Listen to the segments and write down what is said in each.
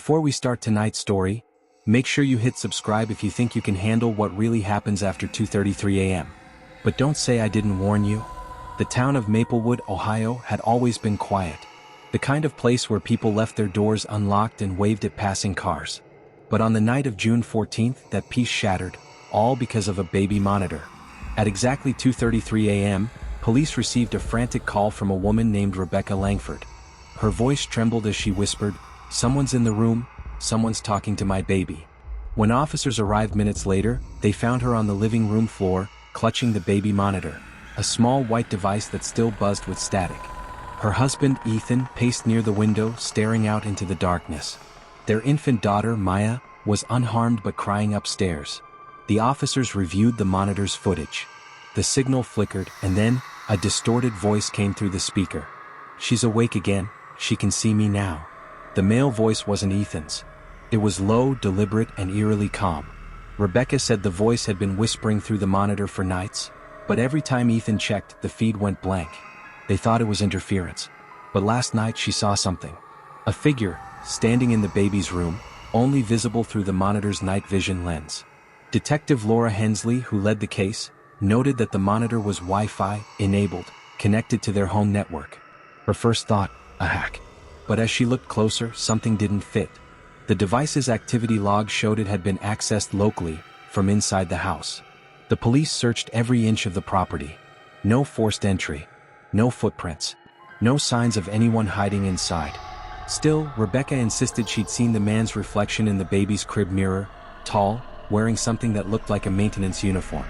Before we start tonight's story, make sure you hit subscribe if you think you can handle what really happens after 2:33 a.m. But don't say I didn't warn you. The town of Maplewood, Ohio had always been quiet. The kind of place where people left their doors unlocked and waved at passing cars. But on the night of June 14th, that peace shattered, all because of a baby monitor. At exactly 2:33 a.m., police received a frantic call from a woman named Rebecca Langford. Her voice trembled as she whispered, "Someone's in the room, someone's talking to my baby." When officers arrived minutes later, they found her on the living room floor, clutching the baby monitor, a small white device that still buzzed with static. Her husband, Ethan, paced near the window, staring out into the darkness. Their infant daughter, Maya, was unharmed but crying upstairs. The officers reviewed the monitor's footage. The signal flickered, and then, a distorted voice came through the speaker. "She's awake again, she can see me now." The male voice wasn't Ethan's. It was low, deliberate, and eerily calm. Rebecca said the voice had been whispering through the monitor for nights, but every time Ethan checked, the feed went blank. They thought it was interference. But last night she saw something. A figure, standing in the baby's room, only visible through the monitor's night vision lens. Detective Laura Hensley, who led the case, noted that the monitor was Wi-Fi enabled, connected to their home network. Her first thought, a hack. But as she looked closer, something didn't fit. The device's activity log showed it had been accessed locally, from inside the house. The police searched every inch of the property. No forced entry. No footprints. No signs of anyone hiding inside. Still, Rebecca insisted she'd seen the man's reflection in the baby's crib mirror, tall, wearing something that looked like a maintenance uniform.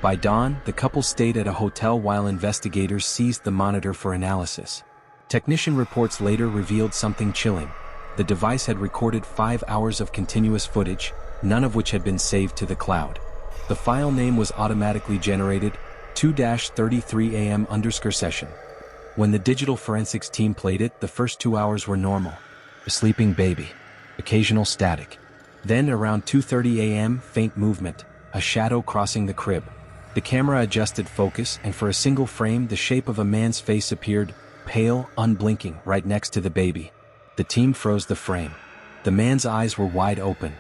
By dawn, the couple stayed at a hotel while investigators seized the monitor for analysis. Technician reports later revealed something chilling. The device had recorded 5 hours of continuous footage, none of which had been saved to the cloud. The file name was automatically generated, 2:33 a.m._session. When the digital forensics team played it, the first 2 hours were normal. A sleeping baby. Occasional static. Then around 2:30 a.m., faint movement, a shadow crossing the crib. The camera adjusted focus, and for a single frame, the shape of a man's face appeared, pale, unblinking, right next to the baby. The team froze the frame. The man's eyes were wide open,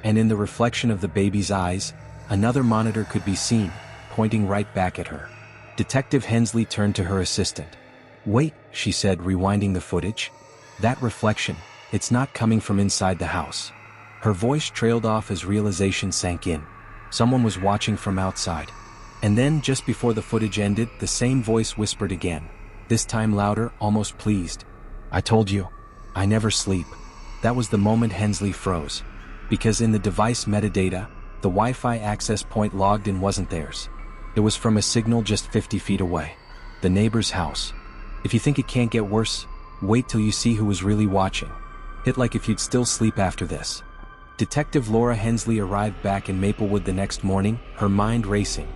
and in the reflection of the baby's eyes, another monitor could be seen, pointing right back at her. Detective Hensley turned to her assistant. "Wait," she said, rewinding the footage. "That reflection, it's not coming from inside the house." Her voice trailed off as realization sank in. Someone was watching from outside. And then, just before the footage ended, the same voice whispered again. This time louder, almost pleased. "I told you. I never sleep." That was the moment Hensley froze. Because in the device metadata, the Wi-Fi access point logged in wasn't theirs. It was from a signal just 50 feet away. The neighbor's house. If you think it can't get worse, wait till you see who was really watching. Hit like if you'd still sleep after this. Detective Laura Hensley arrived back in Maplewood the next morning, her mind racing.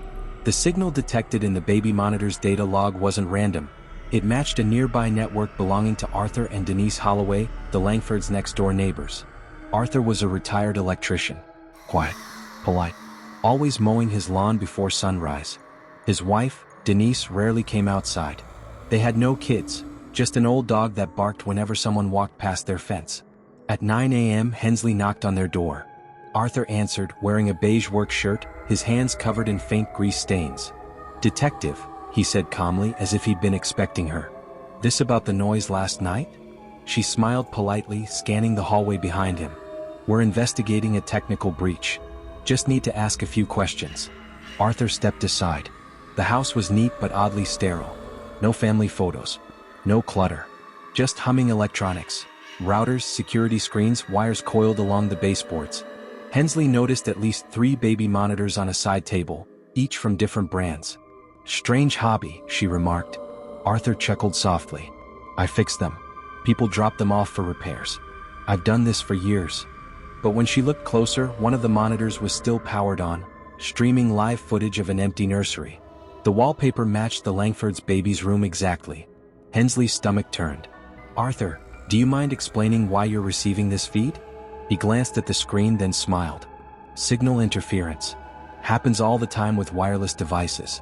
The signal detected in the baby monitor's data log wasn't random. It matched a nearby network belonging to Arthur and Denise Holloway, the Langfords' next-door neighbors. Arthur was a retired electrician. Quiet, polite, always mowing his lawn before sunrise. His wife, Denise, rarely came outside. They had no kids, just an old dog that barked whenever someone walked past their fence. At 9 a.m., Hensley knocked on their door. Arthur answered, wearing a beige work shirt, his hands covered in faint grease stains. "Detective," he said calmly, as if he'd been expecting her. "This about the noise last night?" She smiled politely, scanning the hallway behind him. "We're investigating a technical breach. Just need to ask a few questions." Arthur stepped aside. The house was neat but oddly sterile. No family photos. No clutter. Just humming electronics. Routers, security screens, wires coiled along the baseboards. Hensley noticed at least 3 baby monitors on a side table, each from different brands. "Strange hobby," she remarked. Arthur chuckled softly. "I fix them. People drop them off for repairs. I've done this for years." But when she looked closer, one of the monitors was still powered on, streaming live footage of an empty nursery. The wallpaper matched the Langford's baby's room exactly. Hensley's stomach turned. "Arthur, do you mind explaining why you're receiving this feed?" He glanced at the screen, then smiled. "Signal interference. Happens all the time with wireless devices."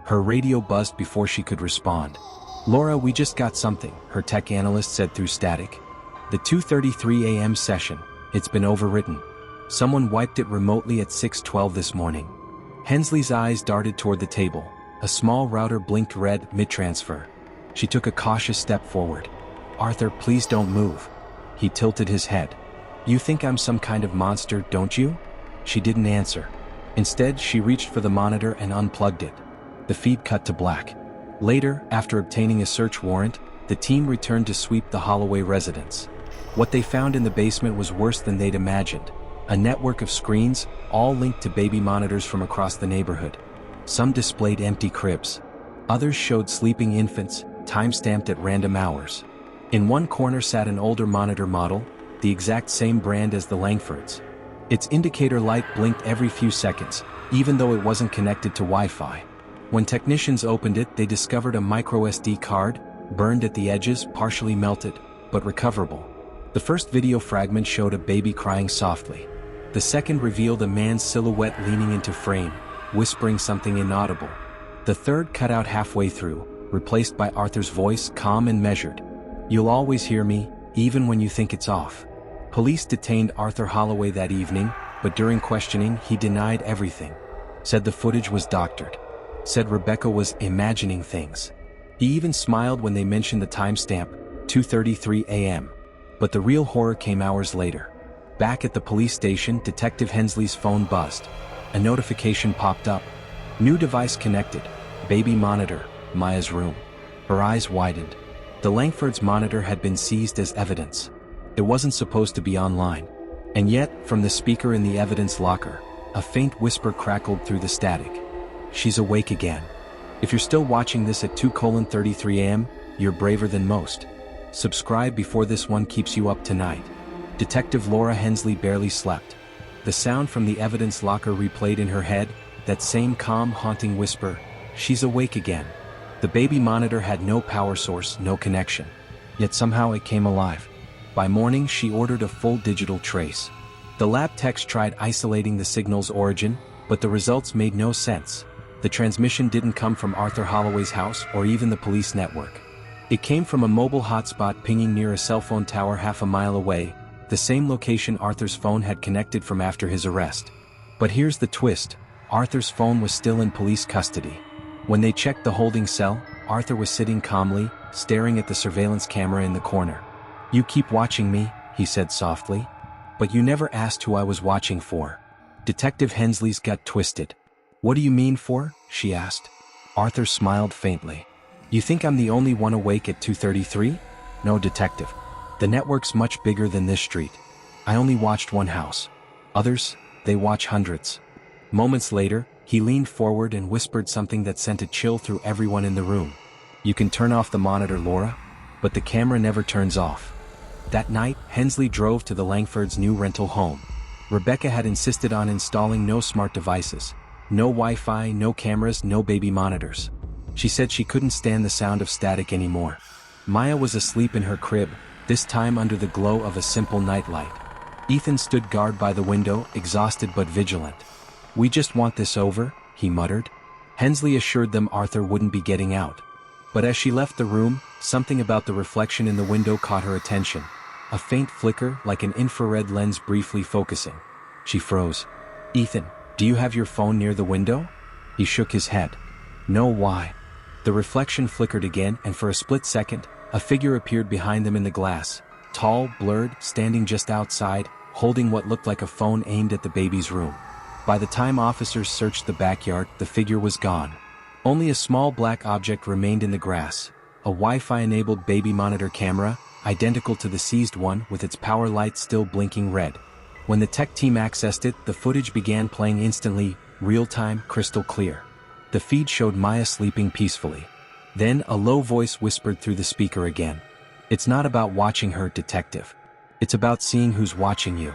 Her radio buzzed before she could respond. "Laura, we just got something," her tech analyst said through static. The 2:33 a.m. session, it's been overwritten. Someone wiped it remotely at 6:12 this morning. Hensley's eyes darted toward the table. A small router blinked red mid-transfer. She took a cautious step forward. "Arthur, please don't move." He tilted his head. "You think I'm some kind of monster, don't you?" She didn't answer. Instead, she reached for the monitor and unplugged it. The feed cut to black. Later, after obtaining a search warrant, the team returned to sweep the Holloway residence. What they found in the basement was worse than they'd imagined. A network of screens, all linked to baby monitors from across the neighborhood. Some displayed empty cribs. Others showed sleeping infants, time-stamped at random hours. In one corner sat an older monitor model, the exact same brand as the Langfords. Its indicator light blinked every few seconds, even though it wasn't connected to Wi-Fi. When technicians opened it, they discovered a micro-SD card, burned at the edges, partially melted, but recoverable. The first video fragment showed a baby crying softly. The second revealed a man's silhouette leaning into frame, whispering something inaudible. The third cut out halfway through, replaced by Arthur's voice, calm and measured. "You'll always hear me, even when you think it's off." Police detained Arthur Holloway that evening, but during questioning he denied everything. Said the footage was doctored. Said Rebecca was imagining things. He even smiled when they mentioned the timestamp, 2:33 a.m. But the real horror came hours later. Back at the police station, Detective Hensley's phone buzzed. A notification popped up. New device connected. Baby monitor, Maya's room. Her eyes widened. The Langford's monitor had been seized as evidence. It wasn't supposed to be online. And yet, from the speaker in the evidence locker, a faint whisper crackled through the static. "She's awake again." If you're still watching this at 2:33 a.m., you're braver than most. Subscribe before this one keeps you up tonight. Detective Laura Hensley barely slept. The sound from the evidence locker replayed in her head, that same calm, haunting whisper, "She's awake again." The baby monitor had no power source, no connection. Yet somehow it came alive. By morning, she ordered a full digital trace. The lab techs tried isolating the signal's origin, but the results made no sense. The transmission didn't come from Arthur Holloway's house or even the police network. It came from a mobile hotspot pinging near a cell phone tower half a mile away, the same location Arthur's phone had connected from after his arrest. But here's the twist: Arthur's phone was still in police custody. When they checked the holding cell, Arthur was sitting calmly, staring at the surveillance camera in the corner. "You keep watching me," he said softly. "But you never asked who I was watching for." Detective Hensley's gut twisted. "What do you mean for?" she asked. Arthur smiled faintly. "You think I'm the only one awake at 2:33? No, detective. The network's much bigger than this street. I only watched one house. Others, they watch hundreds." Moments later, he leaned forward and whispered something that sent a chill through everyone in the room. "You can turn off the monitor, Laura, but the camera never turns off." That night, Hensley drove to the Langford's new rental home. Rebecca had insisted on installing no smart devices. No Wi-Fi, no cameras, no baby monitors. She said she couldn't stand the sound of static anymore. Maya was asleep in her crib, this time under the glow of a simple nightlight. Ethan stood guard by the window, exhausted but vigilant. "We just want this over," he muttered. Hensley assured them Arthur wouldn't be getting out. But as she left the room, something about the reflection in the window caught her attention. A faint flicker, like an infrared lens briefly focusing. She froze. "Ethan, do you have your phone near the window?" He shook his head. "No, why?" The reflection flickered again, and for a split second, a figure appeared behind them in the glass. Tall, blurred, standing just outside, holding what looked like a phone aimed at the baby's room. By the time officers searched the backyard, the figure was gone. Only a small black object remained in the grass. A Wi-Fi-enabled baby monitor camera, identical to the seized one, with its power light still blinking red. When the tech team accessed it, the footage began playing instantly, real-time, crystal clear. The feed showed Maya sleeping peacefully. Then a low voice whispered through the speaker again. "It's not about watching her, detective. It's about seeing who's watching you."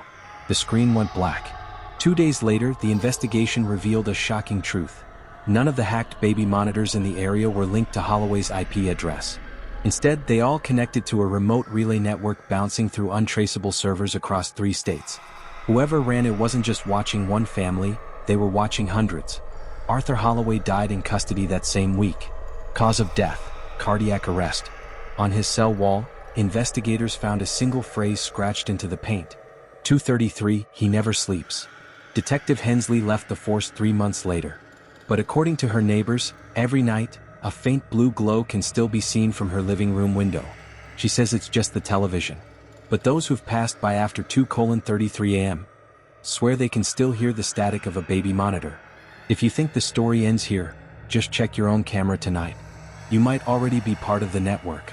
The screen went black. 2 days later, the investigation revealed a shocking truth. None of the hacked baby monitors in the area were linked to Holloway's IP address. Instead, they all connected to a remote relay network bouncing through untraceable servers across 3 states. Whoever ran it wasn't just watching one family, they were watching hundreds. Arthur Holloway died in custody that same week. Cause of death: cardiac arrest. On his cell wall, investigators found a single phrase scratched into the paint. 2:33, he never sleeps. Detective Hensley left the force 3 months later. But according to her neighbors, every night, a faint blue glow can still be seen from her living room window. She says it's just the television. But those who've passed by after 2:33 a.m. swear they can still hear the static of a baby monitor. If you think the story ends here, just check your own camera tonight. You might already be part of the network.